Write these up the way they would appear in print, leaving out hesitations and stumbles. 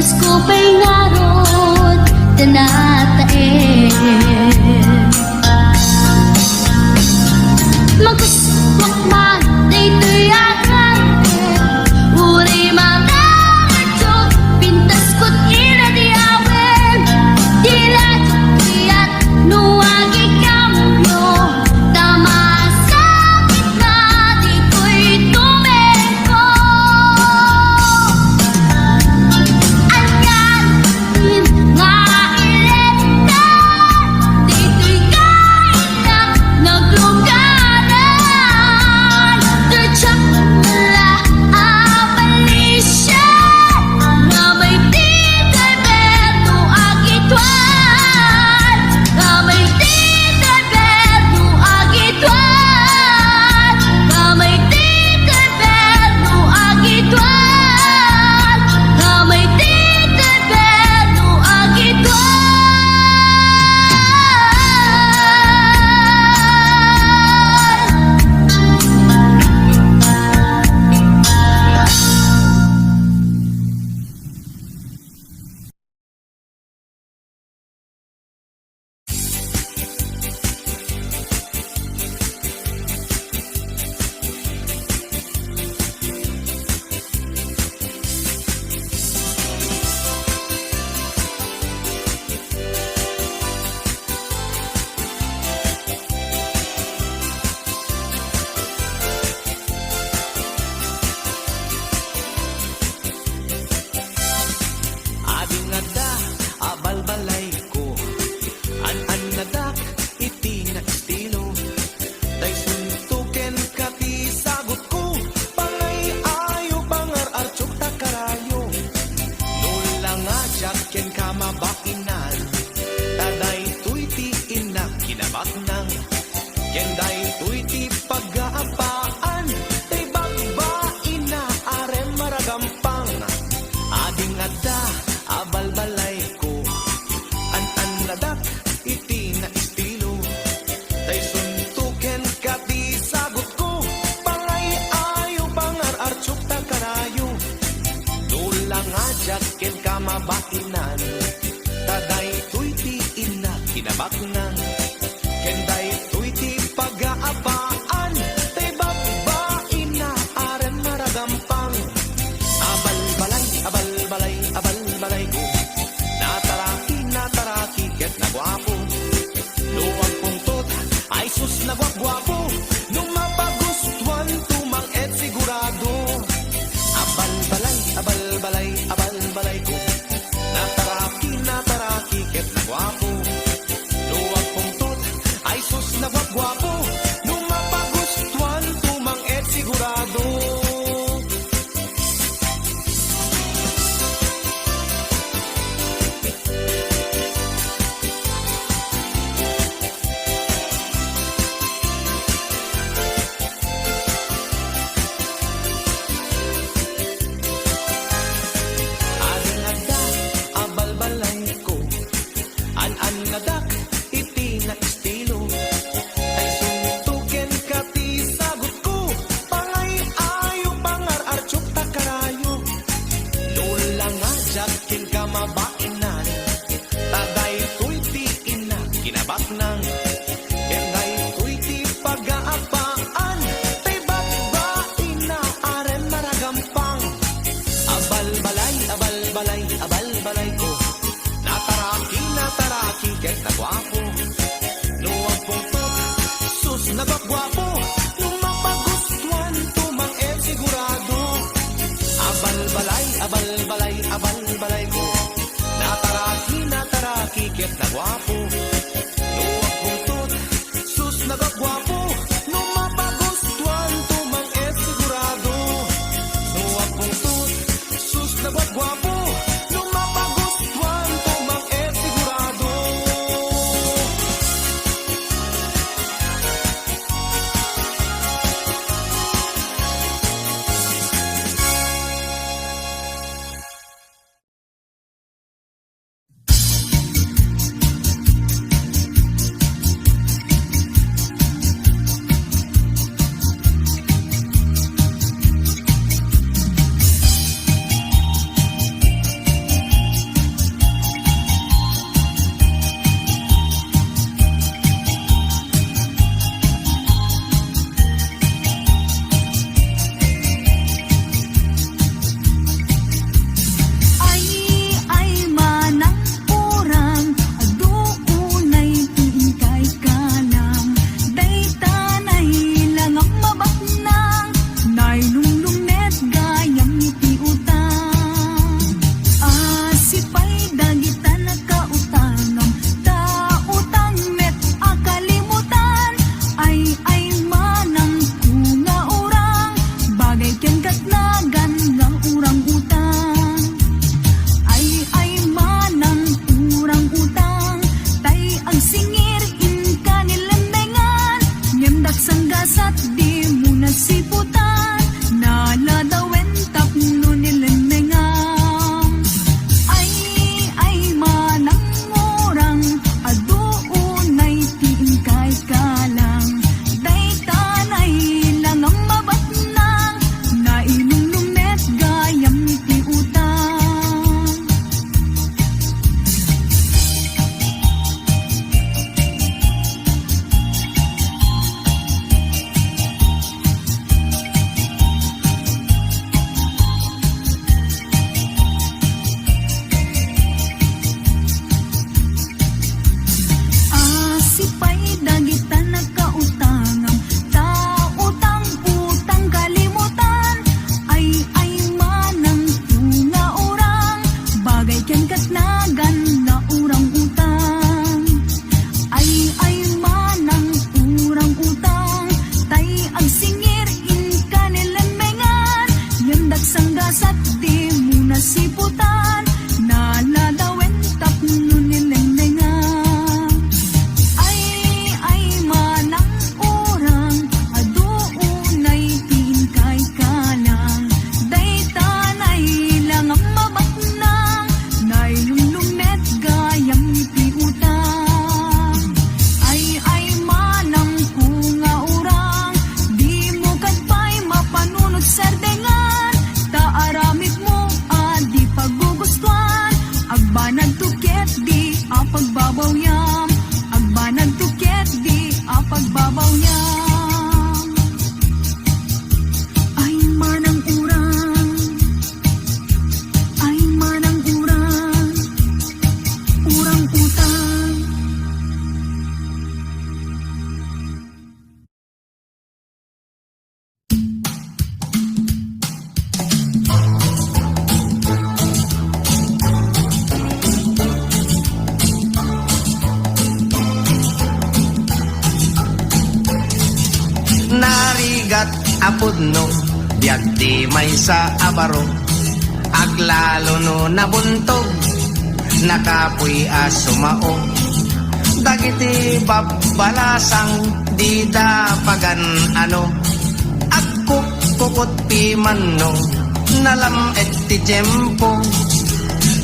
Kupay ngarot tinatae magkuswakman dito'y akan uri mga pintas ko't inadiawen dilat diat nuwagi kamyo tama sakit na dito'y tumeko Bainan taday tuiti ina kinabaknan kenday tuiti pagaabaan tay babbain na aren maragampang abal balay apod no, biyag di may sa abaro, aglalo no nabuntog, nakapoy asumao, dagiti babalasang di dapagan ano, agkukukot piman no, nalam et ti jempo,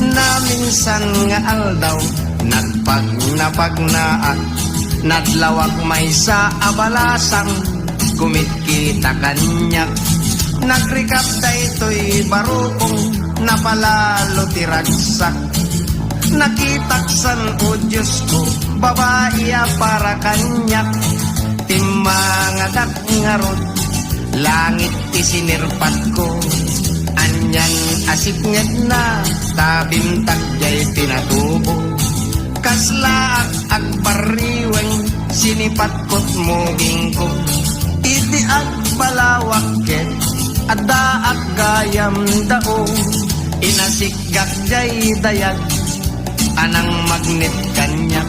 na minsan nga aldaw, nagpagnaat, nadlawak may sa abalasang, kumitkita kanyak, nagrikap daytoy barukong, napalalo tiragsak, nakitaksan o Diyos ko, babaiya para kanyak, timangadak ngarod, langit isinirpat ko, anyan asiknyat na, tabintag jay pinatubo, kasla agpariweng, sinipat ko't muging ko, iti agbalawakket, adda aggayam dao, inasikgak jay dayag, anang magnet kanyak,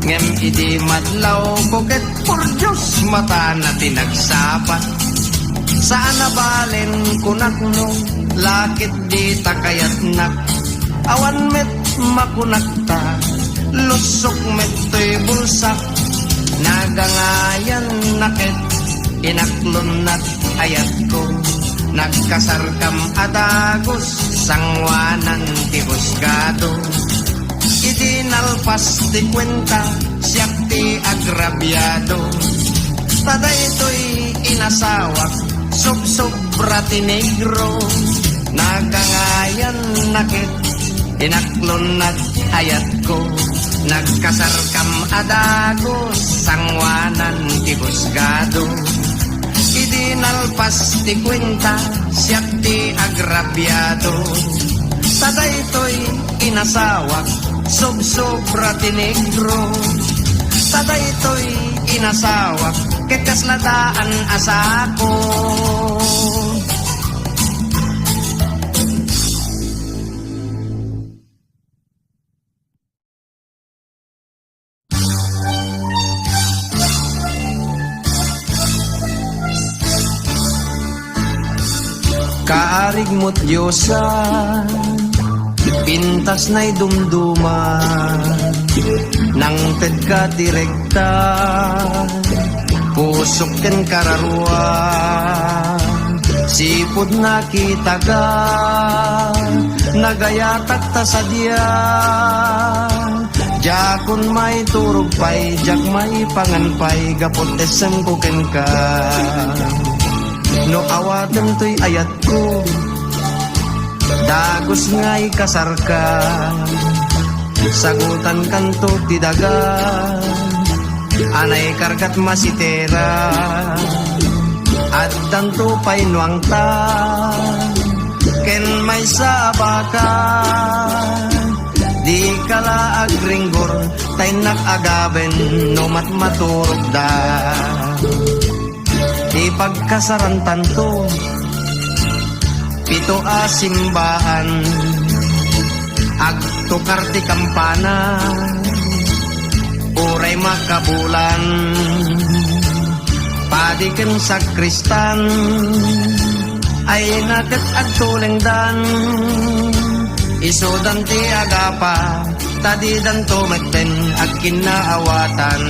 ngem iti matlaw koket, por Diyos mata na tinagsapat, saan nabalen kunakno, lakit di takayat nak, awan met makunakta, lusok met to'y bulsak, nagangayan nakit, inaklon at ayat ko, nagkasarkam adagos, sangwanan ti husgado, idinalpas ti kwenta, siyak ti agrabyado, taday to'y inasawak, sobra ti negro, nagangayan nakit, inaklon at ayat ko, nagkasarkam adagos, sangwanan ti husgado, idinalpas ti kwenta, siyak ti agrabyado, taday to'y inasawak, sobra ti negro, taday to'y inasawak, kekasladaan asako. Kaarig mo't Diyosa, pintas na'y dumduman, nang ted ka direkta, pusok ken kararwa, sipod nakitaga, nagayatak ta sadya, jakon may turog pay, jak may panganpay, gapontesem ko ken ka. No awatan to'y ayat ko, dagos nga'y kasarka, sagutan kanto ti daga, anay kargat masitera, at danto pa'y nuang ta, ken may sabaka, di kala agringgor, tay nakagaben, no matmaturog da. Ipagkasarantan to, pito simbahan, agtukar ti kampana, uray makabulan, padiken sakristan, ay naket agtulengdan, isodan ti agapa, tadidan to metten at kinaawatan.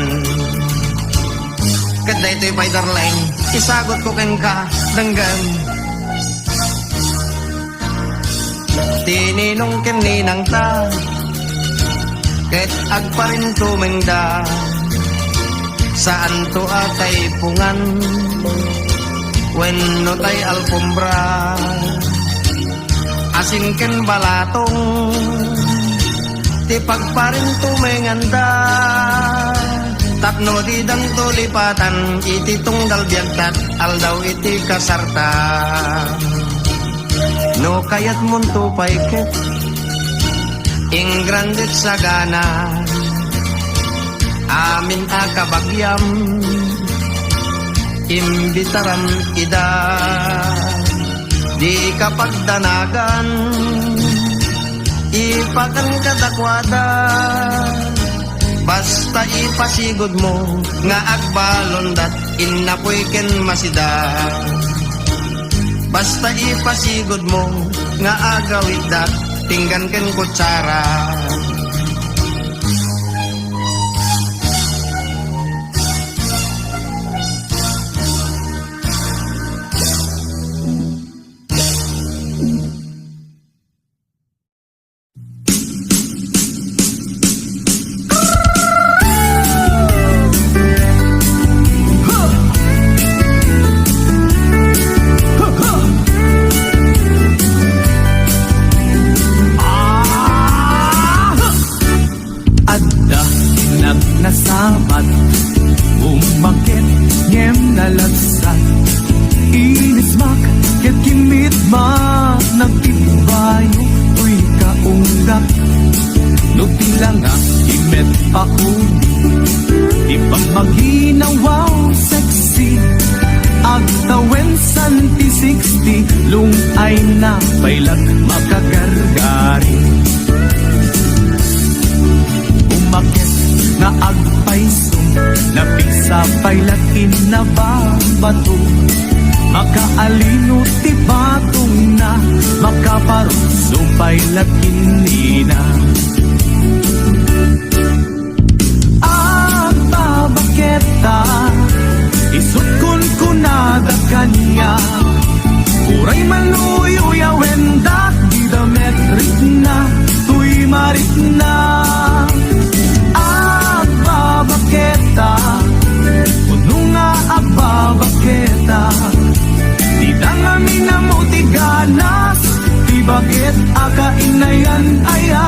Kaday to'y paydarlain, isagot ko ken ka, danggan. Tininong ken ninang ta, ket agparin tumengda, saan to atay pungan, wenno tay alpombra, asin ken balatong, ti pagparin tumenganda, tapno di danto lipatan, iti tunggal biagtat, aldaw iti kasarta. No kayat munto paiket, ing grandet sagana, amin akabagyam, imbitaram ida, di kapagdanagan, ipakan kadakwada, basta ipasigod mo, nga agbalon dat, inapoy ken masida. Basta ipasigod mo nga agawid dat tinggan ken kutsara. Adda nagnasamat umakit ngem nalagsat inismak ket kimit ma nagtibayo uy kaunggap no pilanga imet ako di pa maginawaw sexy agtawen santi 60 lung ay na pailag makagargari umakit na agpaisong napisa pailatin na babato makaalino ti batong na makaparuso pailatin ina ang babaketa isut kun kunada kanya uray manuyo wendak di dametrik na tuy marit na ababaketa puno nga ababaketa di dangamin na mo ti ganas di bakit akainayan aya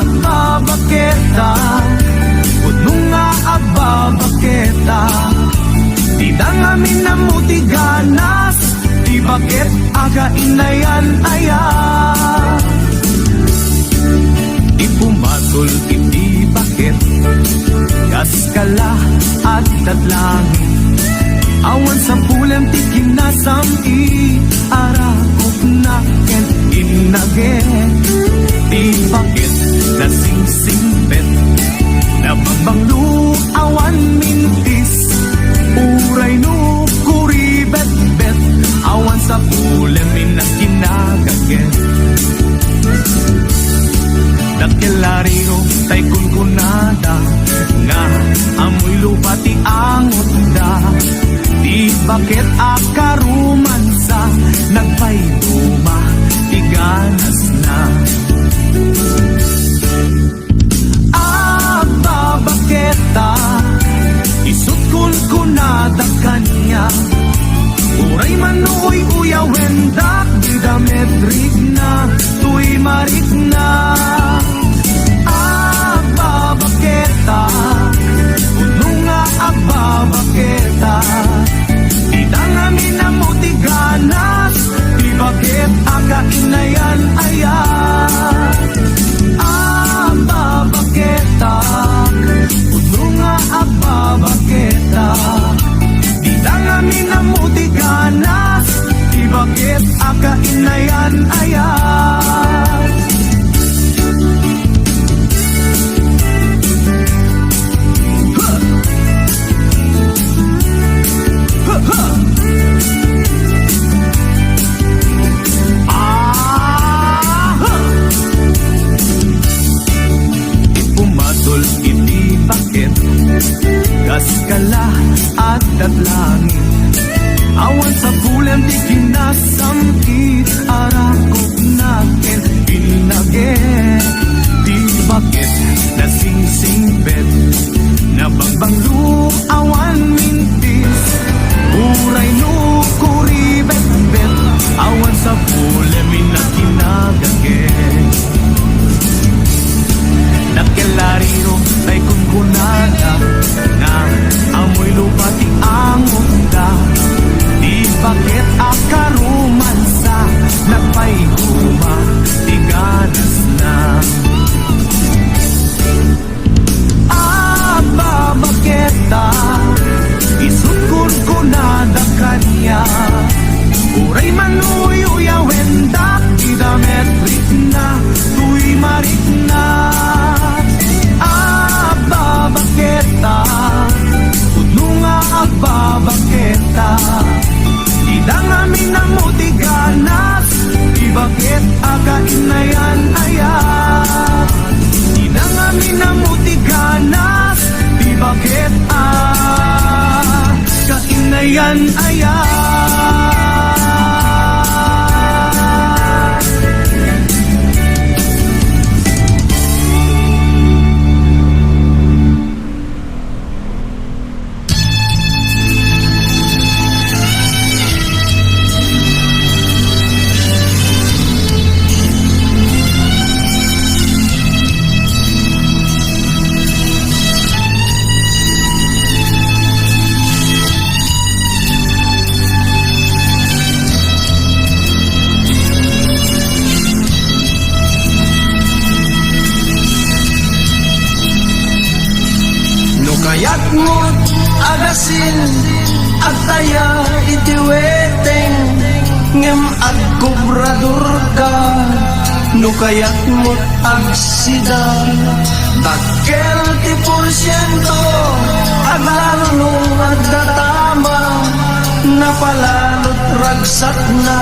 ababaketa puno nga ababaketa di dangamin na mo ti ganas di bakit akainayan aya ipumatol iti bakit kaskala at tatlangin awan sa pulang ti kinasam i arakot na ken inagen ti bakit na singsingbet na bangbanglu awan mintis uray no kuribet-bet awan sa pulang minakinagagen Dakilariro tay kunkunada nga amoy lupa ti angot da di bakit akaruman sa nagpayduma ti ganas na ababaketa isut kunkunada kanya uray manuoy uyawendak di dametrik na tuy marit na ababaketa puno nga ababaketa di dangamin agasin agtaya iti weteng ngem agkubrador ka no kayat mo't agsida dakkel ti porsyento aglalong agdatama napalalot ragsak na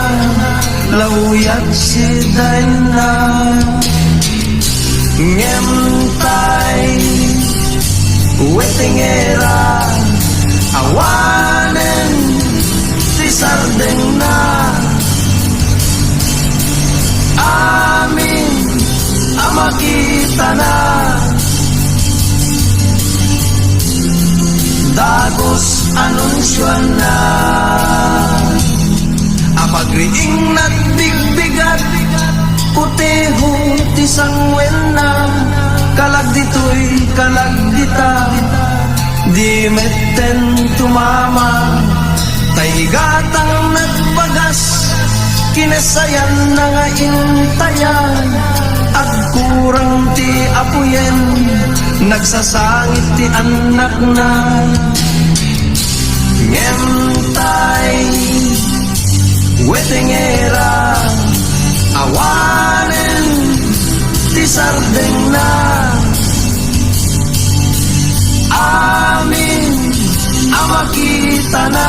lauyat si na ngem tay wetingera awanen ti sardeng na amin amakita na dagos anunsyon na apagriing nagbigbigat puteho ti sangwen na kalag dito'y kalag dita di metten tumama taygatang nagbagas kinasayan na nga intayan at kurang ti apuyen nagsasangit ti anak na ngentay wetengera awanen ti sardeng na amin amakita na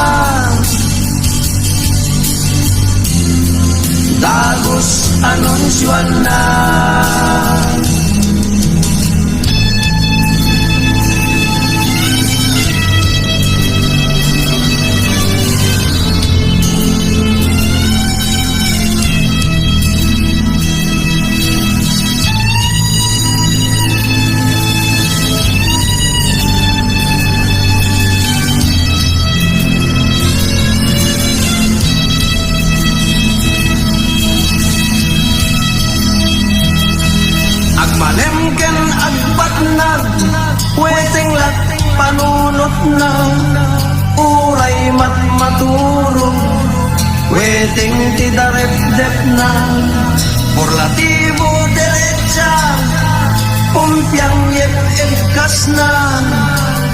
dagos anunsyon na malemken agbatnag weteng lat panunot na uray mat maturog weteng ti darepdep na porlatibo derecha pumpyang yep egkas na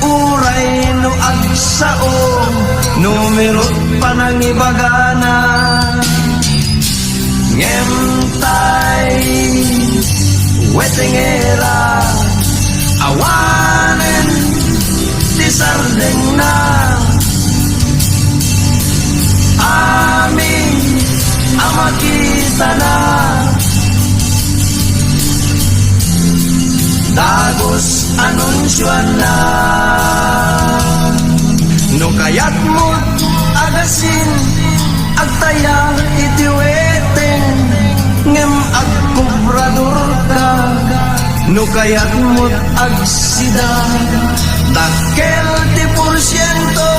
uray no agsao numerot panangibagana ngemtay wetengera awanen ti sardeng na amin amakita na dagos anunsyon na no kayat mo agasin agtaya iti weteng ngem agkubrador ka no kayat mo't agsida dakkel ti porsyento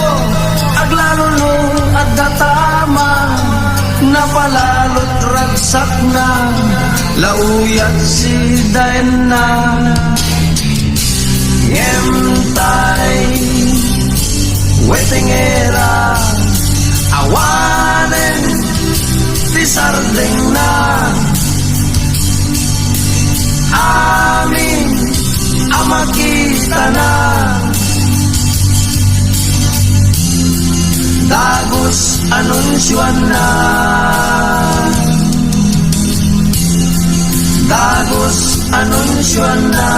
aglalulo at datama napalalot ragsak na lauyat si na ngem tay wetengera awanen ti sardeng na amin amakita na dagos anunsyon na dagos anunsyon na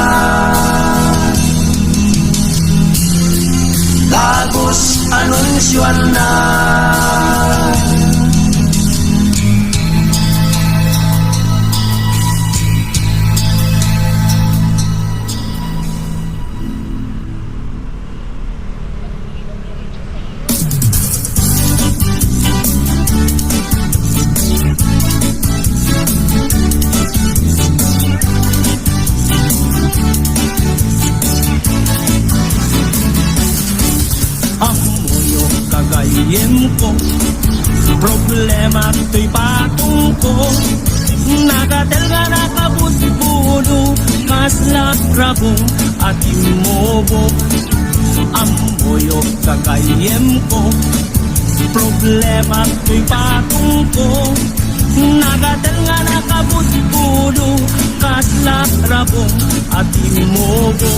dagos anunsyon na ko problema to'y patong ko nagatel nga nakabutbudo kaslak rabo at imobo amboyok kakayem ko problema to'y patong ko nagatel nga nakabutbudo kaslak rabo at imobo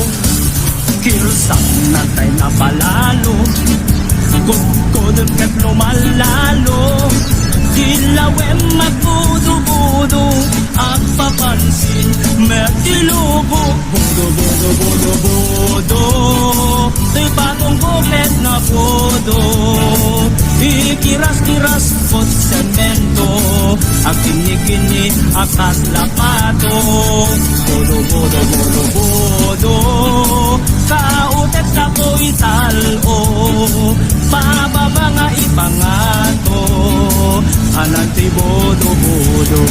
Kirsak na tayo na palalo Kukudod kat lumalalo Dilawem magbudo-budo Ang papansin Mertilubo Budo, budo, budo, budo Di patong buklet na budo Ikiras-kiras pot semento Ang kini-kini akas lapato Budo, budo, budo, budo Kautet sa ko italo Pababa nga ipangato Ananti bodo-bodo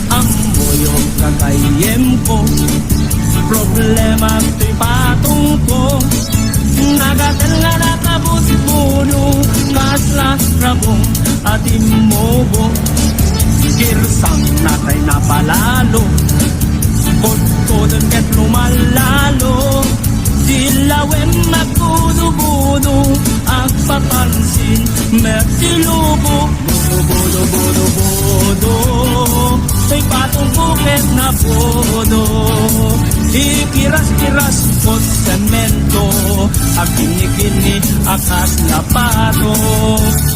Ang boyong kakayem ko Problema to'y patong ko Nagatal nga nakabot puno Kasla rabong at imobo Kirsang natay na palalo Kodkodan ket lumalalo Dilawem magbudo-budo Ang papansin Mertilubo Budo, budo, budo, budo May patong bukit na budo Ikiras-kiras pot semento Ang kini-kini akas lapato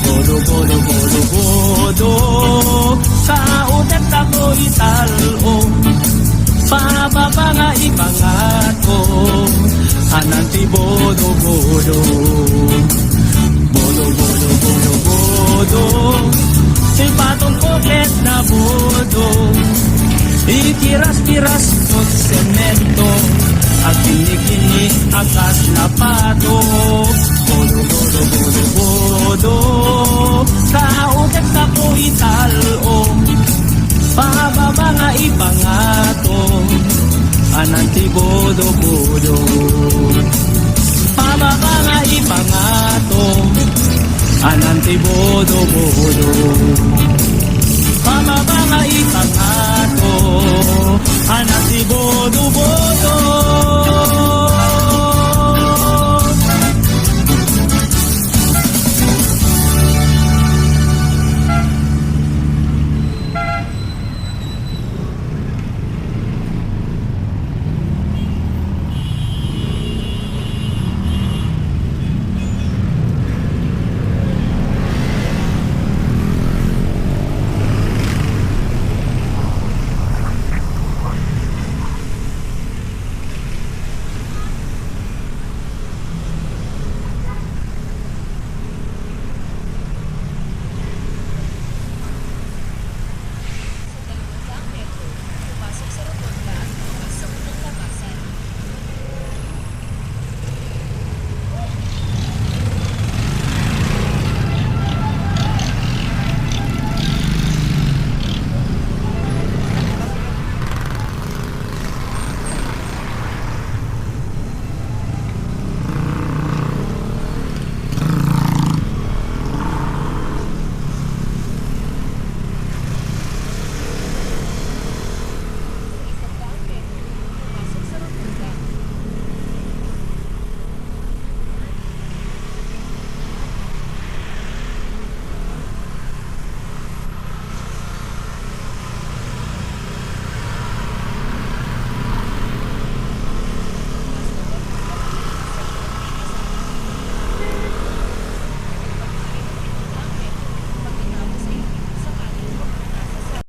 Bodo, bodo, bodo, bodo Kautet ako italo Pababa nga ipangato Ananti bodo, bodo Bodo, bodo, bodo, bodo May patong bukit na budo Ikiras-kiras pot semento Ang kini-kini akas lapato Bodo, bodo, bodo, bodo Kautet ako italo Pababa nga ipangato Ananti bodo, bodo Pababa nga ipangato Ananti bodo, bodo Pababa nga ipangato Ananti bodo, bodo